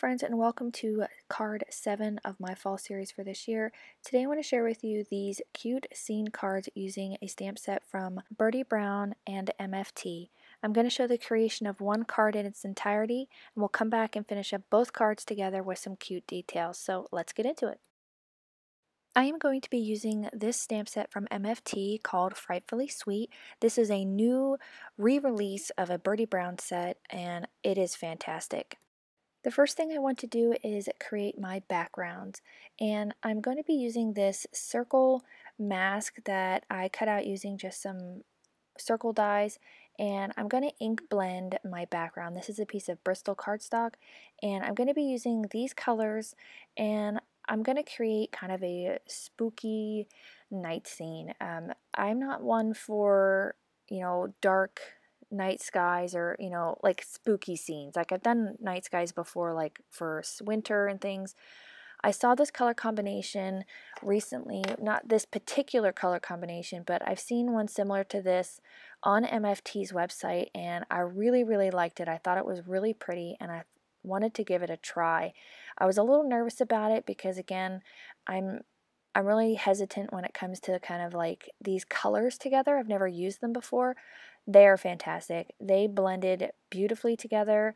friends, and welcome to card 7 of my fall series for this year. Today I want to share with you these cute scene cards using a stamp set from Birdie Brown and MFT. I'm going to show the creation of one card in its entirety, and we'll come back and finish up both cards together with some cute details. So let's get into it. I am going to be using this stamp set from MFT called Frightfully Sweet. This is a new re-release of a Birdie Brown set, and it is fantastic. The first thing I want to do is create my backgrounds, and I'm going to be using this circle mask that I cut out using just some circle dies, and I'm going to ink blend my background. This is a piece of Bristol cardstock, and I'm going to be using these colors, and I'm going to create kind of a spooky night scene. I'm not one for, dark night skies or like spooky scenes. Like I've done night skies before, like for winter and things. I saw this color combination recently, not this particular color combination, but I've seen one similar to this on MFT's website, and I really liked it. I thought it was really pretty, and I wanted to give it a try. I was a little nervous about it because, again, I'm really hesitant when it comes to kind of like these colors together. I've never used them before. They are fantastic. They blended beautifully together.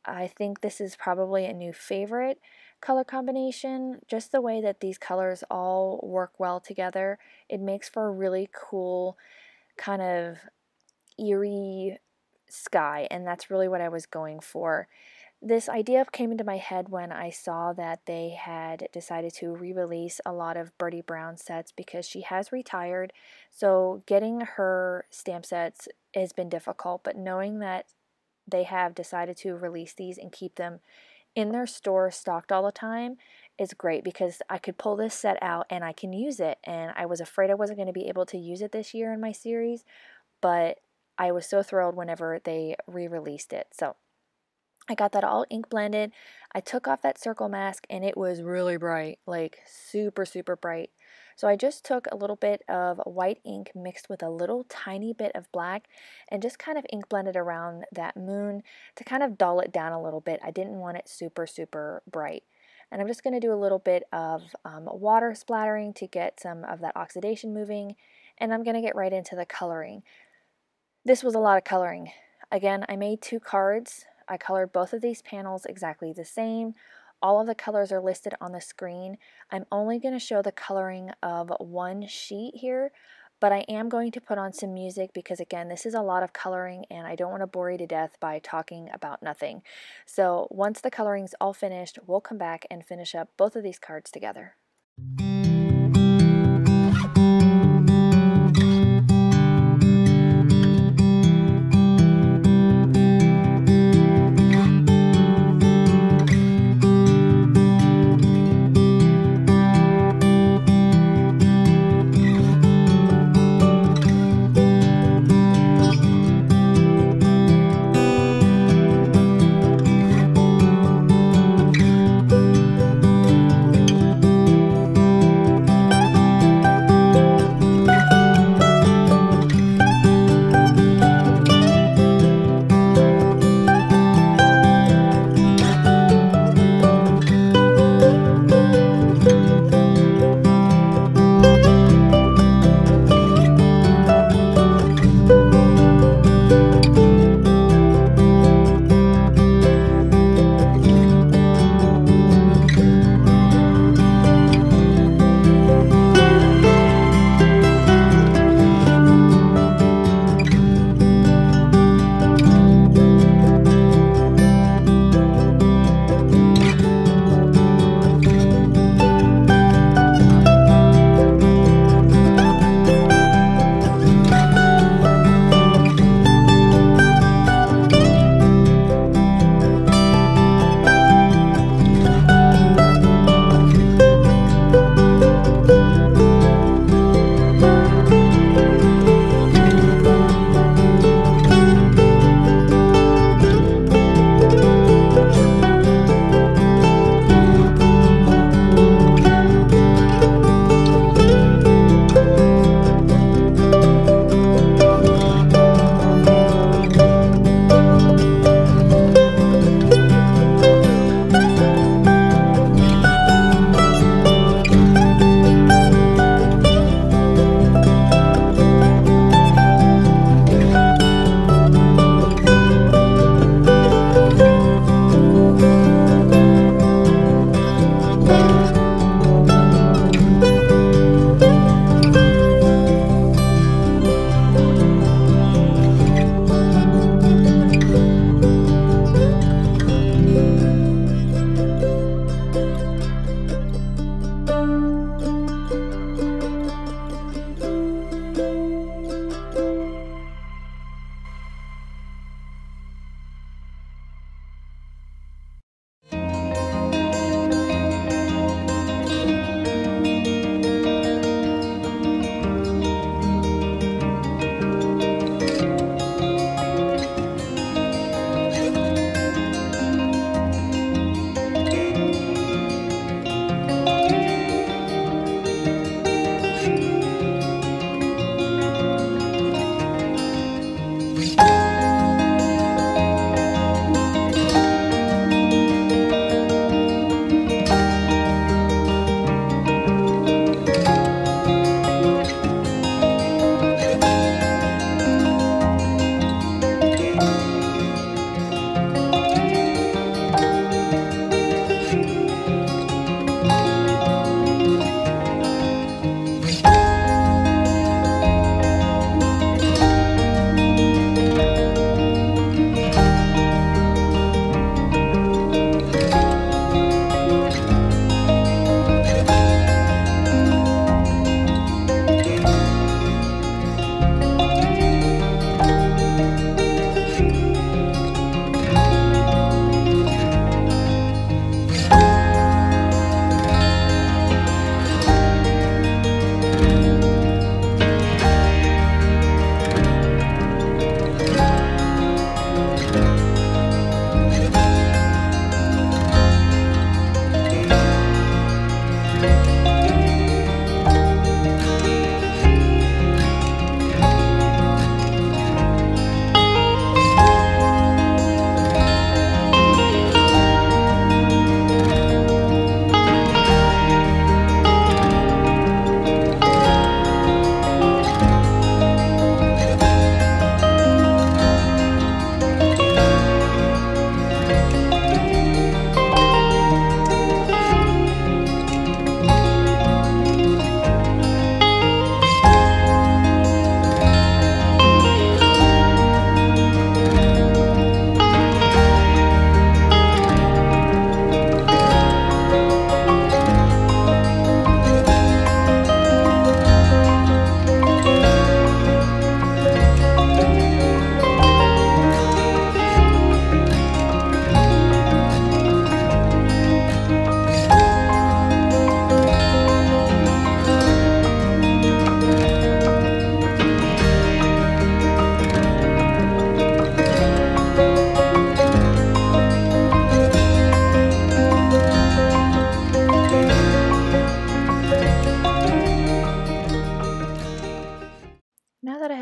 I think this is probably a new favorite color combination. Just the way that these colors all work well together, it makes for a really cool kind of eerie sky, and that's really what I was going for. This idea came into my head when I saw that they had decided to re-release a lot of Birdie Brown sets because she has retired, so getting her stamp sets has been difficult, but knowing that they have decided to release these and keep them in their store stocked all the time is great, because I could pull this set out and I can use it, and I was afraid I wasn't going to be able to use it this year in my series, but I was so thrilled whenever they re-released it. So I got that all ink blended. I took off that circle mask, and it was really bright, like super bright. So I just took a little bit of white ink mixed with a little tiny bit of black and just kind of ink blended around that moon to kind of dull it down a little bit. I didn't want it super bright. And I'm just going to do a little bit of water splattering to get some of that oxidation moving, and I'm going to get right into the coloring. This was a lot of coloring. Again, I made 2 cards. I colored both of these panels exactly the same. All of the colors are listed on the screen. I'm only going to show the coloring of one sheet here, but I am going to put on some music because, again, this is a lot of coloring and I don't want to bore you to death by talking about nothing. So once the coloring's all finished, we'll come back and finish up both of these cards together.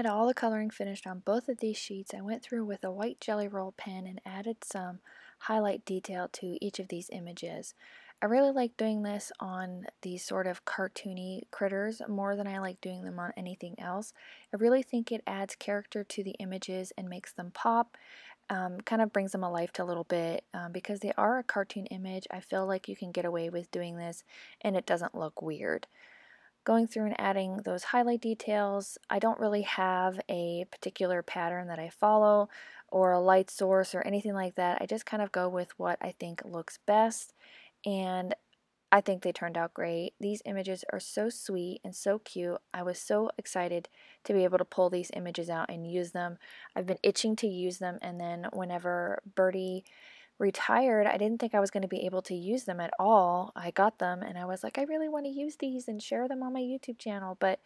had all the coloring finished on both of these sheets, I went through with a white Jelly Roll pen and added some highlight detail to each of these images. I really like doing this on these sort of cartoony critters more than I like doing them on anything else. I really think it adds character to the images and makes them pop. Kind of brings them alive a little bit because they are a cartoon image. I feel like you can get away with doing this and it doesn't look weird. Going through and adding those highlight details, I don't really have a particular pattern that I follow or a light source or anything like that. I just kind of go with what I think looks best, and I think they turned out great. These images are so sweet and so cute. I was so excited to be able to pull these images out and use them. I've been itching to use them, and then whenever Birdie retired, I didn't think I was going to be able to use them at all. I got them and I was like, I really want to use these and share them on my YouTube channel, but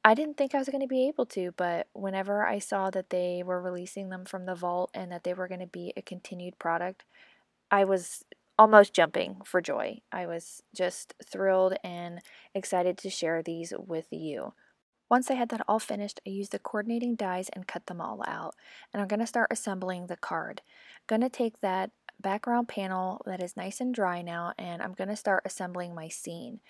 I didn't think I was going to be able to. But whenever I saw that they were releasing them from the vault and that they were going to be a continued product, I was almost jumping for joy. I was just thrilled and excited to share these with you. Once I had that all finished, I used the coordinating dies and cut them all out. And I'm going to start assembling the card. I'm going to take that background panel that is nice and dry now, and I'm going to start assembling my scene.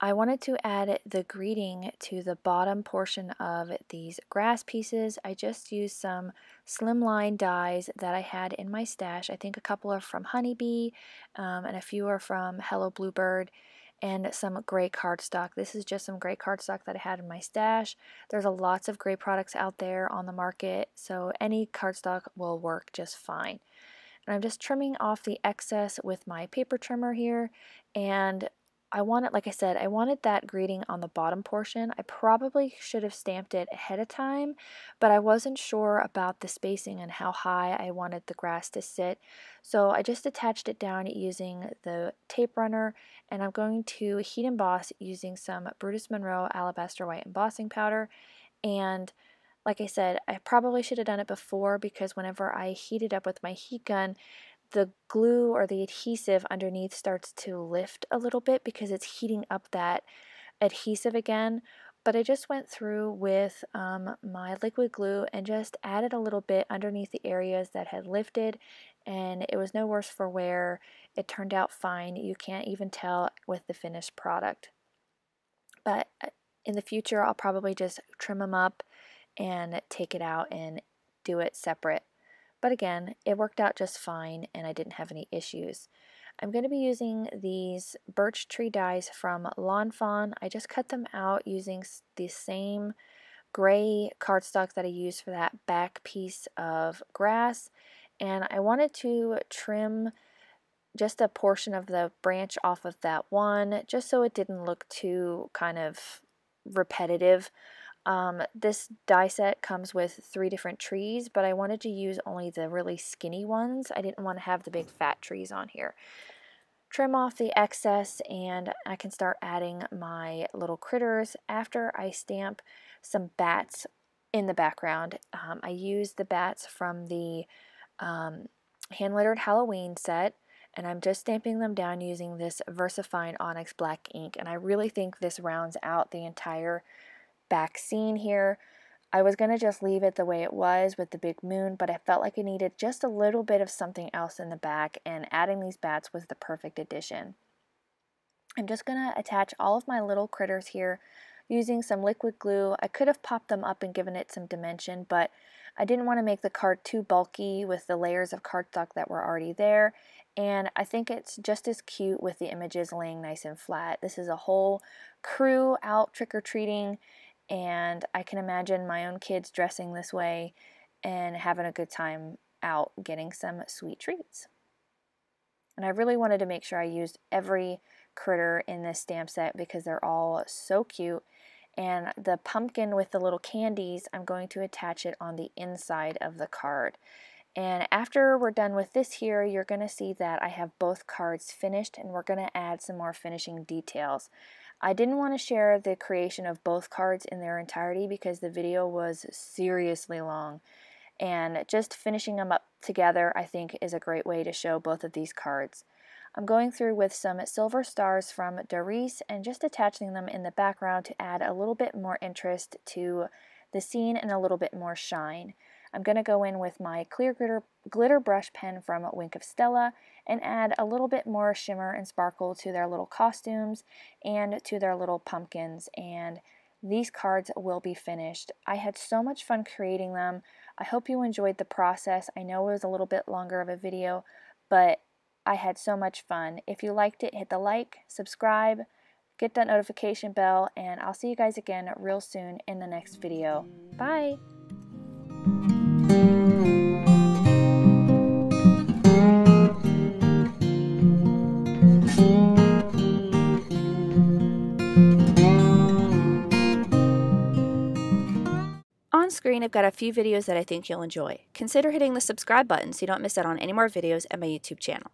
I wanted to add the greeting to the bottom portion of these grass pieces. I just used some Slimline dies that I had in my stash. I think a couple are from Honeybee and a few are from Hello Bluebird, and some gray cardstock. This is just some gray cardstock that I had in my stash. There's lots of gray products out there on the market, so any cardstock will work just fine. And I'm just trimming off the excess with my paper trimmer here, and I wanted, like I said, I wanted that greeting on the bottom portion. I probably should have stamped it ahead of time, but I wasn't sure about the spacing and how high I wanted the grass to sit. So I just attached it down using the tape runner, and I'm going to heat emboss using some Brutus Monroe Alabaster White embossing powder. And like I said, I probably should have done it before, because whenever I heat it up with my heat gun, the glue or the adhesive underneath starts to lift a little bit because it's heating up that adhesive again. But I just went through with my liquid glue and just added a little bit underneath the areas that had lifted, and it was no worse for wear. It turned out fine. You can't even tell with the finished product. But in the future, I'll probably just trim them up and take it out and do it separate. But again, it worked out just fine and I didn't have any issues. I'm going to be using these birch tree dies from Fawn. I just cut them out using the same gray cardstock that I used for that back piece of grass. And I wanted to trim just a portion of the branch off of that one, just so it didn't look too kind of repetitive. This die set comes with 3 different trees, but I wanted to use only the really skinny ones. I didn't want to have the big fat trees on here. Trim off the excess and I can start adding my little critters after I stamp some bats in the background. I used the bats from the hand lettered Halloween set, and I'm just stamping them down using this VersaFine Onyx black ink, and I really think this rounds out the entire back scene here. I was going to just leave it the way it was with the big moon, but I felt like I needed just a little bit of something else in the back, and adding these bats was the perfect addition. I'm just going to attach all of my little critters here using some liquid glue. I could have popped them up and given it some dimension, but I didn't want to make the card too bulky with the layers of cardstock that were already there, and I think it's just as cute with the images laying nice and flat. This is a whole crew out trick-or-treating, and I can imagine my own kids dressing this way and having a good time out getting some sweet treats. And I really wanted to make sure I used every critter in this stamp set because they're all so cute. And the pumpkin with the little candies, I'm going to attach it on the inside of the card. And after we're done with this here, you're going to see that I have both cards finished, and we're going to add some more finishing details. I didn't want to share the creation of both cards in their entirety because the video was seriously long, and just finishing them up together I think is a great way to show both of these cards. I'm going through with some silver stars from Doris and just attaching them in the background to add a little bit more interest to the scene and a little bit more shine. I'm going to go in with my clear glitter brush pen from Wink of Stella and add a little bit more shimmer and sparkle to their little costumes and to their little pumpkins, and these cards will be finished. I had so much fun creating them. I hope you enjoyed the process. I know it was a little bit longer of a video, but I had so much fun. If you liked it, hit the like, subscribe, get that notification bell, and I'll see you guys again real soon in the next video. Bye! On screen, I've got a few videos that I think you'll enjoy. Consider hitting the subscribe button so you don't miss out on any more videos at my YouTube channel.